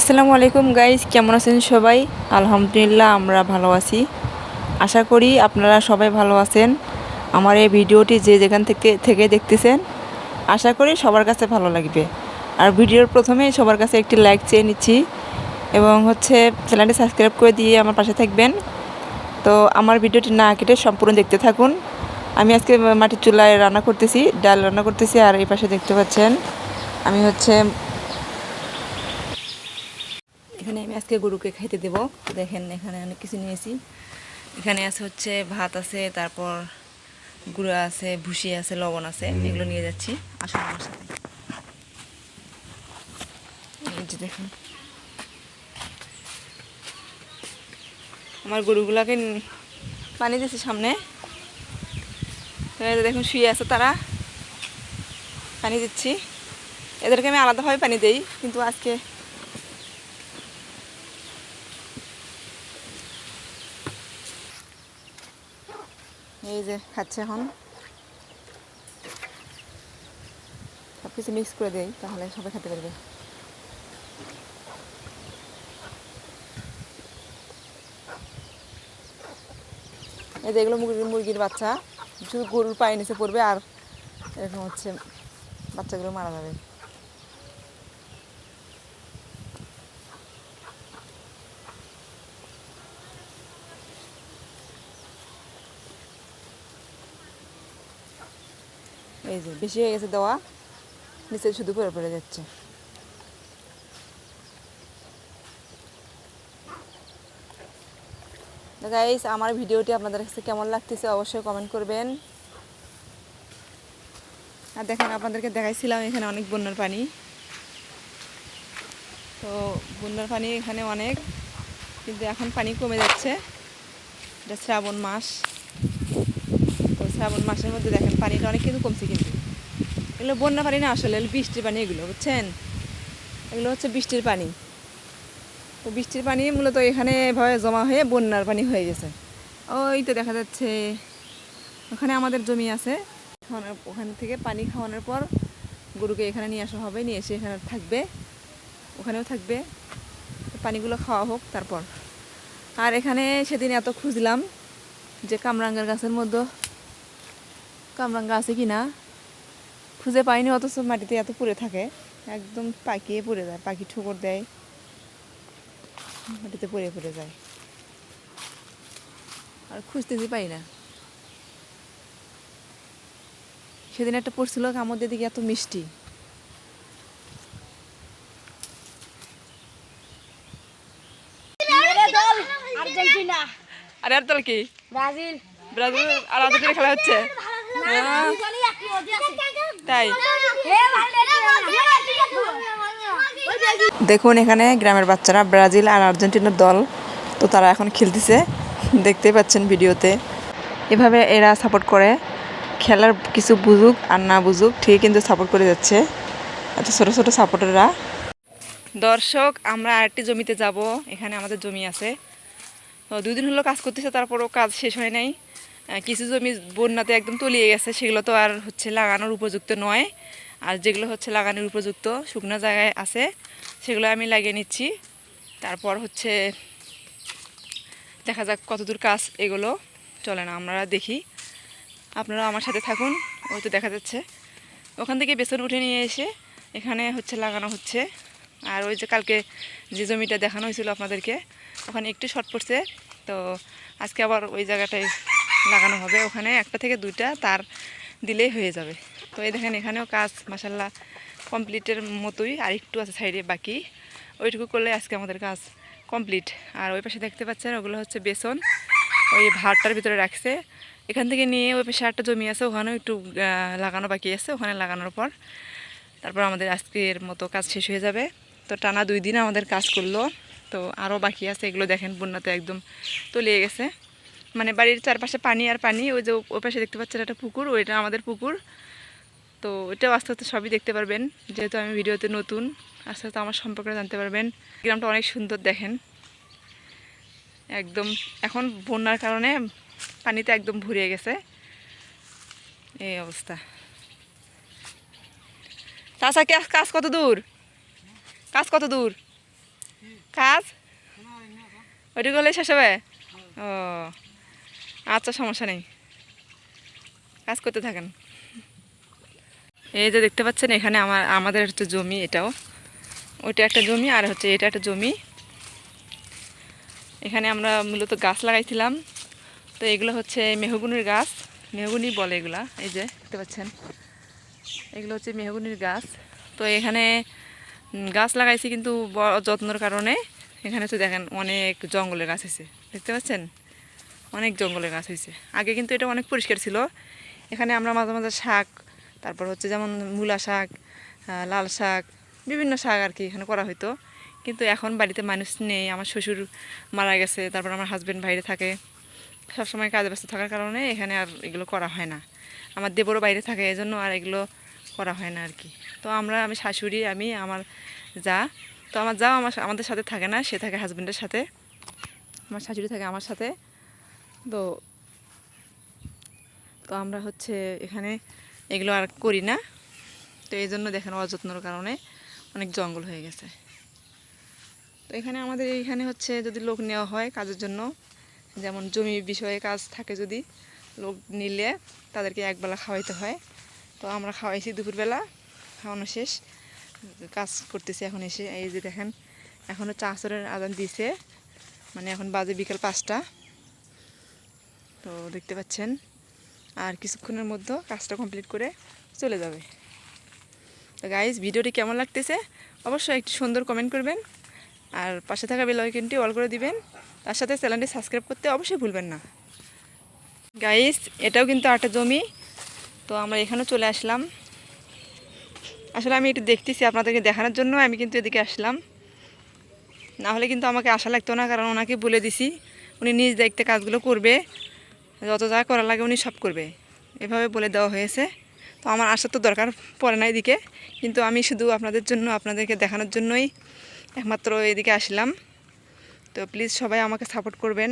আসসালামু আলাইকুম গাইস, কেমন আছেন সবাই? আলহামদুলিল্লাহ আমরা ভালো আছি। আশা করি আপনারা সবাই ভালো আছেন। আমার এই ভিডিওটি যে যেখান থেকে দেখতেছেন, আশা করি সবার কাছে ভালো লাগবে। আর ভিডিওর প্রথমেই সবার কাছে একটি লাইক চেয়ে নিচ্ছি এবং চ্যানেলটি সাবস্ক্রাইব করে দিয়ে আমার পাশে থাকবেন। তো আমার ভিডিওটি না কেটে সম্পূর্ণ দেখতে থাকুন। আমি আজকে মাটির চুলায় রান্না করতেছি, ডাল রান্না করতেছি। আর এই পাশে দেখতে পাচ্ছেন আমি এখানে আজকে গরুকে খাইতে দেব। দেখেন এখানে অনেক কিছু নিয়েছি। এখানে আছে ভাত আছে, তারপর গুঁড়া আছে, ভুসি আছে, লবণ আছে, এগুলো নিয়ে যাচ্ছি। আসুন আমার সাথে। এই যে দেখুন আমার গরুগুলাকে পানি দিয়েছি সামনে। তো এই যে দেখুন শুয়ে আছে, তারা পানি দিচ্ছি। এদেরকে আমি আলাদাভাবে পানি দেই, কিন্তু আজকে এই যে খাচ্ছে। এখন সব কিছু মিক্স করে দেই, তাহলে সবাই খেতে পারবে। এই যে এগুলো মুরগির বাচ্চা, শুধু গরুর পায়ে নিচে পড়বে আর এরকম বাচ্চাগুলো মারা যাবে। এই যে বেশি হয়ে গেছে দেওয়া, নিচে শুধু পড়ে পড়ে যাচ্ছে। গাইস, আমার ভিডিওটি আপনাদের কাছে কেমন লাগতেছে অবশ্যই কমেন্ট করবেন। আর দেখেন, আপনাদেরকে দেখাইছিলাম এখানে অনেক বন্যার পানি। তো বন্যার পানি এখানে অনেক, কিন্তু এখন পানি কমে যাচ্ছে। এটা শ্রাবণ মাস। তো শ্রাবণ মাসের মধ্যে দেখেন পানিটা অনেক কিন্তু কমছে। কিন্তু এগুলো বন্যা পানি না, আসলে বৃষ্টির পানি। এগুলো বুঝছেন, এগুলো বৃষ্টির পানি। তো বৃষ্টির পানি মূলত এখানে এভাবে জমা হয়ে বন্যার পানি হয়ে গেছে। ওই তো দেখা যাচ্ছে ওখানে আমাদের জমি আছে। ওখান থেকে পানি খাওয়ানোর পর গরুকে এখানে নিয়ে আসা হবে, নিয়ে এসে এখানে থাকবে, ওখানেও থাকবে। পানিগুলো খাওয়া হোক তারপর। আর এখানে সেদিন এত খুঁজলাম যে কামরাঙ্গার গাছের মধ্যে কামরাঙ্গা আছে কি না, খুঁজে পাইনি। অথচ মাটিতে এত পড়ে থাকে, একদম পাকিয়ে পড়ে যায়। পাখি ঠোকর দেয়, মাটিতে পড়ে পড়ে যায়। আর খুঁজতেছি পাই না। সেদিন একটা পড়ছিল, কামড় দিকে এত মিষ্টি। আর এর দল কি? ব্রাজিল। ব্রাজিল আর আর্জেন্টিনা খেলা হচ্ছে। তাই দেখুন, এখানে গ্রামের বাচ্চারা ব্রাজিল আর আর্জেন্টিনার দল, তো তারা এখন খেলতেছে, দেখতে পাচ্ছেন ভিডিওতে। এভাবে এরা সাপোর্ট করে, খেলার কিছু বুঝুক আর না বুঝুক, ঠিক কিন্তু সাপোর্ট করে যাচ্ছে এত ছোটো ছোটো সাপোর্টাররা। দর্শক, আমরা আরেকটি জমিতে যাব। এখানে আমাদের জমি আছে, তো 2 দিন হলো কাজ করতেছে, তারপরও কাজ শেষ হয় নাই। কিছু জমি বন্যাতে একদম তলিয়ে গেছে, সেগুলো তো আর লাগানোর উপযুক্ত নয়। আর যেগুলো লাগানোর উপযুক্ত শুকনো জায়গায় আছে, সেগুলো আমি লাগিয়ে নিচ্ছি। তারপর দেখা যাক কতদূর কাজ এগুলো। চলে না, আমরা দেখি, আপনারা আমার সাথে থাকুন। ওই তো দেখা যাচ্ছে ওখান থেকে বেসন উঠে নিয়ে এসে এখানে লাগানো হচ্ছে। আর ওই যে কালকে যে জমিটা দেখানো হয়েছিল আপনাদেরকে, ওখানে একটু শর্ট পড়ছে, তো আজকে আবার ওই জায়গাটায় লাগানো হবে। ওখানে 1টা থেকে 2টা তার দিলেই হয়ে যাবে। তো এই দেখেন, এখানেও কাজ মাশাআল্লাহ কমপ্লিটের মতোই, আর একটু আছে সাইডে বাকি। ওইটুকু করলে আজকে আমাদের কাজ কমপ্লিট। আর ওই পাশে দেখতে পাচ্ছেন, ওগুলো বেসন, ওই ভাতটার ভিতরে রাখছে। এখান থেকে নিয়ে ওই পাশে একটা জমি আছে, ওখানেও একটু লাগানো বাকি আছে। ওখানে লাগানোর পর তারপর আমাদের আজকের মতো কাজ শেষ হয়ে যাবে। তো টানা 2 দিন আমাদের কাজ করলো। তো আরও বাকি আছে, এগুলো দেখেন বন্যাতে একদম তলিয়ে গেছে। মানে বাড়ির চারপাশে পানি আর পানি। ওই যে ওই পাশে দেখতে পাচ্ছেন একটা পুকুর, ওইটা আমাদের পুকুর। তো ওইটাও আস্তে আস্তে সবই দেখতে পারবেন, যেহেতু আমি ভিডিওতে নতুন। আস্তে আস্তে আমার সম্পর্কে জানতে পারবেন। গ্রামটা অনেক সুন্দর দেখেন, একদম এখন বন্যার কারণে পানিতে একদম ভরিয়ে গেছে, এই অবস্থা। চাচা, কাজ কত দূর? কাজ কত দূর? কাজ ওইটুকু করলে শেষ হবে। ও আচ্ছা, সমস্যা নেই, কাজ করতে থাকেন। এই যে দেখতে পাচ্ছেন এখানে আমাদের হচ্ছে জমি, এটাও ওইটা একটা জমি আর হচ্ছে এটা একটা জমি। এখানে আমরা মূলত গাছ লাগাইছিলাম। তো এগুলো হচ্ছে মেহগুনির গাছ, মেহগুনি বলে এগুলা। এই যে দেখতে পাচ্ছেন এগুলো হচ্ছে মেহগুনির গাছ। তো এখানে গাছ লাগাইছি, কিন্তু যত্নর কারণে এখানে হচ্ছে দেখেন অনেক জঙ্গলের গাছ হয়েছে, দেখতে পাচ্ছেন অনেক জঙ্গলের গাছ হয়েছে। আগে কিন্তু এটা অনেক পরিষ্কার ছিল। এখানে আমরা মাঝে মাঝে শাক, তারপর হচ্ছে যেমন মূলা শাক, লাল শাক, বিভিন্ন শাক আর কি এখানে করা হতো। কিন্তু এখন বাড়িতে মানুষ নেই, আমার শ্বশুর মারা গেছে, তারপর আমার হাজব্যান্ড বাইরে থাকে, সবসময় কাজে ব্যস্ত থাকার কারণে এখানে আর এগুলো করা হয় না। আমার দেবরও বাইরে থাকে, এজন্য আর এগুলো করা হয় না আর কি। তো আমি শাশুড়ি, আমি আমার যা, তো আমার যা আমাদের সাথে থাকে না, সে থাকে হাজব্যান্ডের সাথে, আমার শাশুড়ি থাকে আমার সাথে। তো তো আমরা হচ্ছে এখানে এগুলো আর করি না। তো এই জন্য দেখেন অযত্নর কারণে অনেক জঙ্গল হয়ে গেছে। তো এখানে আমাদের এইখানে হচ্ছে যদি লোক নেওয়া হয় কাজের জন্য, যেমন জমি বিষয়ে কাজ থাকে, যদি লোক নিলে তাদেরকে একবেলা খাওয়াইতে হয়। তো আমরা খাওয়াইছি দুপুরবেলা, খাওয়ানো শেষ, কাজ করতেছি এখন এসে। এই যে দেখেন এখন হচ্ছে আসরের আজান দিয়েছে, মানে এখন বাজে বিকেল 5টা। তো দেখতে পাচ্ছেন আর কিছুক্ষণের মধ্যে কাজটা কমপ্লিট করে চলে যাবে। তো গাইজ, ভিডিওটি কেমন লাগতেছে অবশ্যই একটু সুন্দর কমেন্ট করবেন, আর পাশে থাকা বেল আইকনটি অল করে দিবেন। তার সাথে চ্যানেলটি সাবস্ক্রাইব করতে অবশ্যই ভুলবেন না। গাইজ, এটাও কিন্তু একটা জমি। তো আমরা এখানেও চলে আসলাম। আসলে আমি একটু দেখতেছি আপনাদেরকে দেখানোর জন্য আমি কিন্তু এদিকে আসলাম, না হলে কিন্তু আমাকে আসা লাগতো না, কারণ ওনাকে বলে দিছি উনি নিজ দায়িত্বে কাজগুলো করবে, যত যা করা লাগে উনি সব করবে, এভাবে বলে দেওয়া হয়েছে। তো আমার আসার তো দরকার পড়ে না এদিকে, কিন্তু আমি শুধু আপনাদের জন্য, আপনাদেরকে দেখানোর জন্যই একমাত্র এদিকে আসলাম। তো প্লিজ সবাই আমাকে সাপোর্ট করবেন।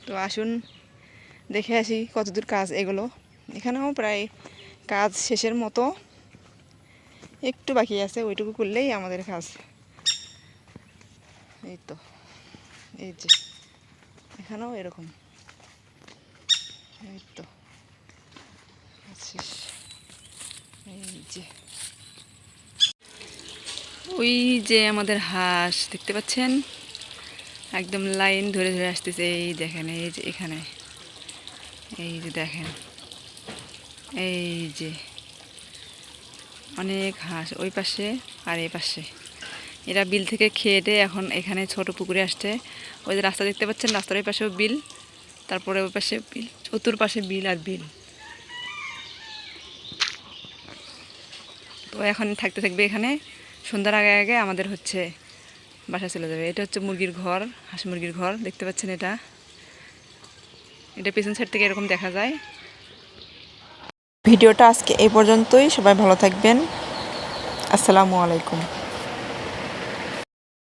তো আসুন দেখে আসি কতদূর কাজ এগুলো। এখানেও প্রায় কাজ শেষের মতো, একটু বাকি আছে, ওইটুকু করলেই আমাদের কাজ। এই তো, এই যে এখানেও এরকম, এই তো শেষ। এই যে ওই যে আমাদের হাঁস দেখতে পাচ্ছেন, একদম লাইন ধরে ধরে আসতেছে। এই দেখেন, এই যে এখানে, এই যে দেখেন, এই যে অনেক হাঁস ওই পাশে আর এই পাশে। এরা বিল থেকে খেয়ে এখন এখানে ছোট পুকুরে আসছে। ওই যে রাস্তা দেখতে পাচ্ছেন, রাস্তার ওই পাশেও বিল, তারপরে ওই পাশে বিল, চতুর পাশে বিল আর বিল। তো এখন থাকতে থাকবে এখানে, সন্ধ্যার আগে আগে আমাদের হচ্ছে বাসা চলে যাবে। এটা হচ্ছে মুরগির ঘর, হাঁস মুরগির ঘর দেখতে পাচ্ছেন। এটা পেছন সাইড থেকে এরকম দেখা যায়। ভিডিওটা আজকে এই পর্যন্তই। সবাই ভালো থাকবেন। আসসালামু আলাইকুম।